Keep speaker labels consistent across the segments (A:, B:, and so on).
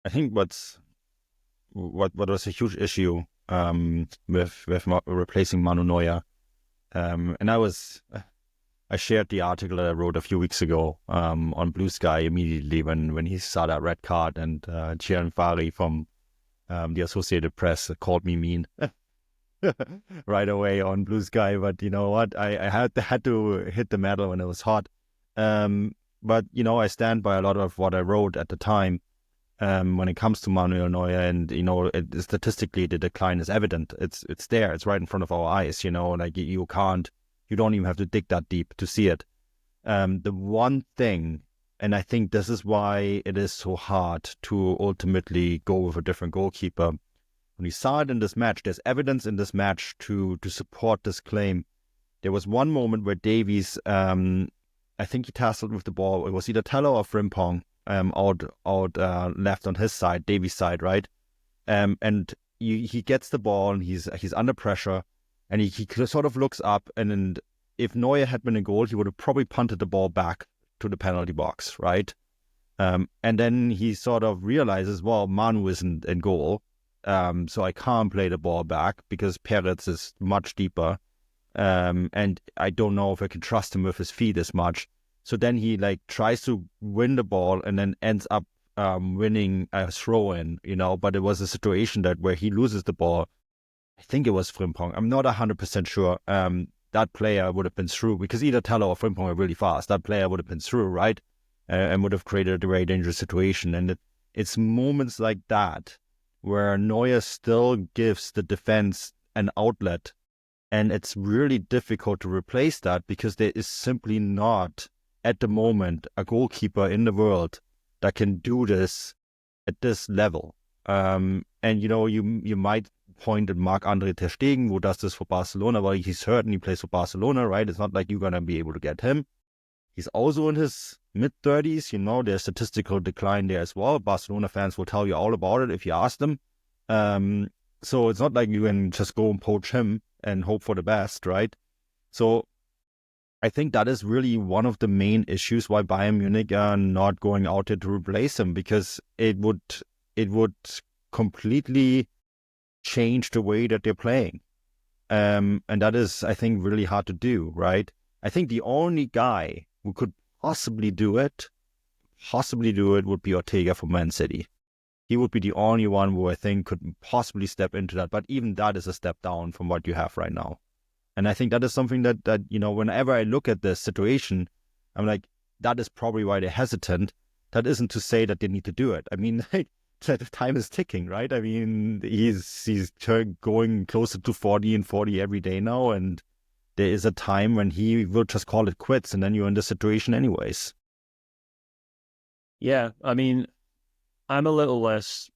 A: I think what was a huge issue with replacing Manu Neuer, and I shared the article that I wrote a few weeks ago on Blue Sky immediately when he saw that red card, and Ciaran Fari from the Associated Press called me mean right away on Blue Sky. But you know what? I had to hit the metal when it was hot. Um, but I stand by a lot of what I wrote at the time. When it comes to Manuel Neuer, and statistically the decline is evident. It's there. It's right in front of our eyes. Like you can't, you don't even have to dig that deep to see it. The one thing, and I think this is why it is so hard to ultimately go with a different goalkeeper. When we saw it in this match, there's evidence in this match to support this claim. There was one moment where Davies, I think he tasseled with the ball. It was either Teller or Frimpong, out left on his side, Davies' side, right? And he gets the ball and he's under pressure, and he sort of looks up, and then if Neuer had been in goal, he would have probably punted the ball back to the penalty box, right? And then he sort of realizes, well, Manu isn't in goal, so I can't play the ball back because Peretz is much deeper, and I don't know if I can trust him with his feet as much. So then he tries to win the ball and then ends up winning a throw in, but it was a situation where he loses the ball. I think it was Frimpong. I'm not 100% sure. That player would have been through because either Teller or Frimpong are really fast. That player would have been through, right? And would have created a very dangerous situation. And it's moments like that where Neuer still gives the defense an outlet. And it's really difficult to replace that because there is simply not, at the moment, a goalkeeper in the world that can do this at this level. And you might point at Marc-Andre ter Stegen, who does this for Barcelona. Well, he's hurt and he plays for Barcelona, right? It's not like you're going to be able to get him. He's also in his mid-30s. There's statistical decline there as well. Barcelona fans will tell you all about it if you ask them. So it's not like you can just go and poach him and hope for the best, right? So I think that is really one of the main issues why Bayern Munich are not going out there to replace him, because it would completely change the way that they're playing. And that is, I think, really hard to do, right? I think the only guy who could possibly do it would be Ortega from Man City. He would be the only one who I think could possibly step into that. But even that is a step down from what you have right now. And I think that is something that whenever I look at this situation, I'm like, that is probably why they're hesitant. That isn't to say that they need to do it. I mean, the time is ticking, right? I mean, he's going closer to 40 and 40 every day now, and there is a time when he will just call it quits, and then you're in this situation anyways.
B: Yeah, I mean, I'm a little less,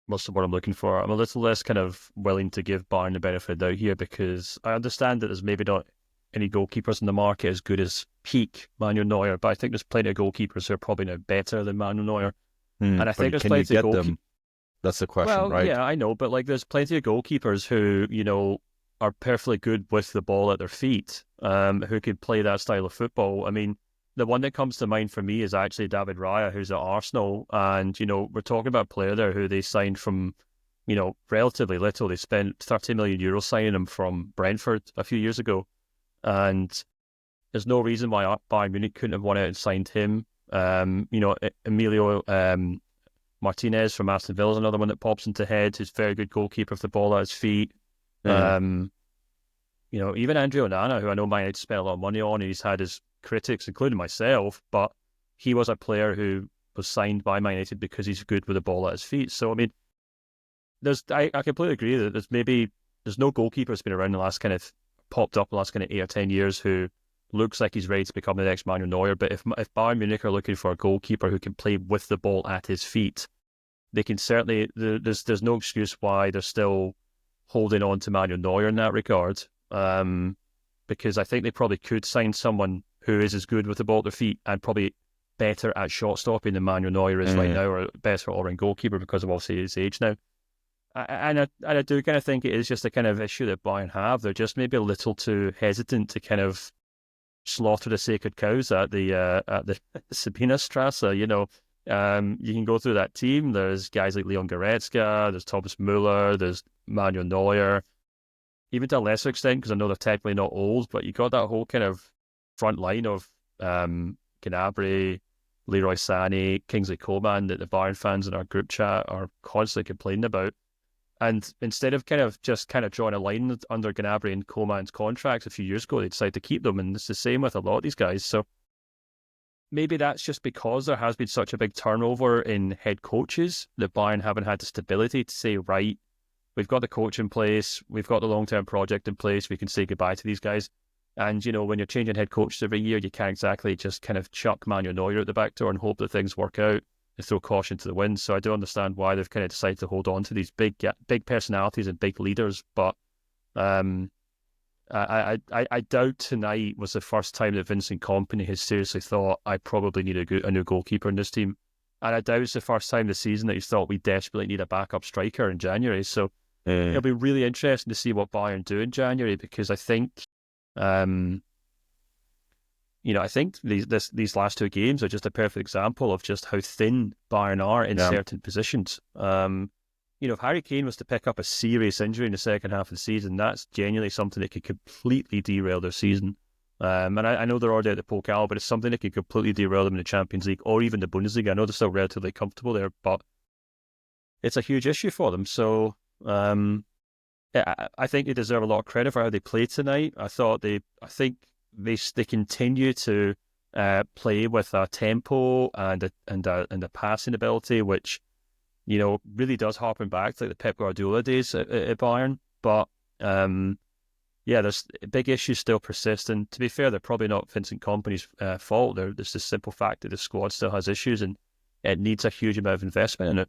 B: what's the word I'm looking for? I'm a little less kind of willing to give Bayern the benefit of the doubt here, because I understand that there's maybe not any goalkeepers in the market as good as peak Manuel Neuer, but I think there's plenty of goalkeepers who are probably now better than Manuel Neuer. And I think
A: But
B: there's
A: can you
B: plenty of
A: get
B: goalkeepers.
A: them? That's the question,
B: Well,
A: right?
B: yeah, I know, but there's plenty of goalkeepers who, are perfectly good with the ball at their feet, who could play that style of football. I mean, the one that comes to mind for me is actually David Raya, who's at Arsenal. And, we're talking about a player there who they signed from, relatively little. They spent 30 million euros signing him from Brentford a few years ago. And there's no reason why Bayern Munich couldn't have won out and signed him. Emilio Martinez from Aston Villa is another one that pops into head, who's a very good goalkeeper with the ball at his feet.
A: Yeah.
B: Even Andrea Onana, who I know Man United spent a lot of money on, he's had his critics, including myself, but he was a player who was signed by Man United because he's good with the ball at his feet. So, I mean, I completely agree that there's no goalkeeper that's been around in the last kind of popped up in the last kind of 8 or 10 years who looks like he's ready to become the next Manuel Neuer. But if Bayern Munich are looking for a goalkeeper who can play with the ball at his feet, they can certainly. There's no excuse why they're still holding on to Manuel Neuer in that regard. Because I think they probably could sign someone who is as good with the ball at their feet and probably better at shot stopping than Manuel Neuer is right now, or better all-round goalkeeper because of obviously his age now. And I do kind of think it is just a kind of issue that Bayern have. They're just maybe a little too hesitant to kind of slaughter the sacred cows at the Sabina Strasse. You can go through that team. There's guys like Leon Goretzka, there's Thomas Muller, there's Manuel Neuer, even to a lesser extent, because I know they're technically not old, but you got that whole kind of front line of Gnabry, Leroy Sané, Kingsley Coman that the Bayern fans in our group chat are constantly complaining about. And instead of kind of drawing a line under Gnabry and Coman's contracts a few years ago, they decided to keep them. And it's the same with a lot of these guys. So maybe that's just because there has been such a big turnover in head coaches that Bayern haven't had the stability to say, right, we've got the coach in place, we've got the long-term project in place, we can say goodbye to these guys. And, when you're changing head coaches every year, you can't exactly just kind of chuck Manuel Neuer at the back door and hope that things work out and throw caution to the wind. So I do understand why they've kind of decided to hold on to these big personalities and big leaders. But I doubt tonight was the first time that Vincent Kompany has seriously thought, I probably need a new goalkeeper in this team. And I doubt it's the first time this season that he's thought we desperately need a backup striker in January. So it'll be really interesting to see what Bayern do in January, because I think, I think these last two games are just a perfect example of just how thin Bayern are in certain positions. If Harry Kane was to pick up a serious injury in the second half of the season, that's genuinely something that could completely derail their season. And I know they're already at the Pokal, but it's something that could completely derail them in the Champions League or even the Bundesliga. I know they're still relatively comfortable there, but it's a huge issue for them. So I think they deserve a lot of credit for how they played tonight. I think they continue to play with a tempo and a passing ability, which really does harken back to like the Pep Guardiola days at Bayern. But there's big issues still persist. And to be fair, they're probably not Vincent Kompany's fault. There's the simple fact that the squad still has issues and it needs a huge amount of investment in it.